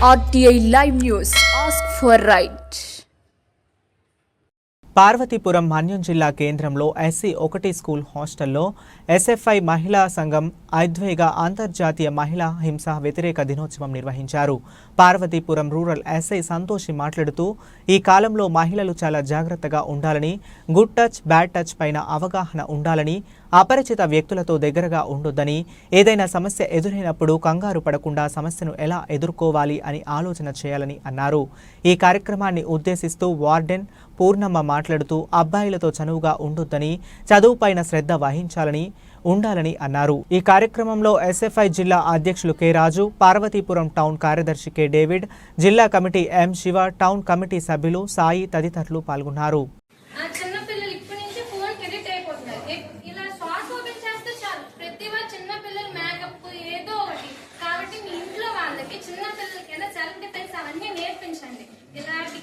RTI Live News. Ask for right. Parvathipuram Manyam జిల్లా కేంద్రంలో SC1 school హాస్టల్లో SFI మహిళా సంఘం ఆధ్వర్యంగా అంతర్జాతీయ మహిళా హింస వ్యతిరేక దినోత్సవం నిర్వహించారు. పార్వతీపురం రూరల్ SI సంతోషి మాట్లాడుతూ ఈ కాలంలో మహిళలు చాలా జాగ్రత్తగా ఉండాలని, గుడ్ టచ్ బ్యాడ్ టచ్ పైన అవగాహన ఉండాలని, అపరిచిత వ్యక్తులతో దగ్గరగా ఉండొద్దని, ఏదైనా సమస్య ఎదురైనప్పుడు కంగారు పడకుండా సమస్యను ఎలా ఎదుర్కోవాలి అని ఆలోచన చేయాలని అన్నారు. ఈ కార్యక్రమాన్ని ఉద్దేశిస్తూ వార్డెన్ పూర్ణమ్మ మాట్లాడుతూ అబ్బాయిలతో చనువుగా ఉండొద్దని, చదువుపైన శ్రద్ధ వహించాలని ఉండాలని అన్నారు. ఈ కార్యక్రమంలో SFI జిల్లా అధ్యక్షులు K రాజు, పార్వతీపురం టౌన్ కార్యదర్శి K డేవిడ్, జిల్లా committee M Shiva, town committee సభ్యులు సాయి తదితరులు పాల్గొన్నారు. చిన్న పిల్లలకైనా సెల్ఫ్ డిఫెన్స్ అవన్నీ నేర్పించండి. ఇలాంటి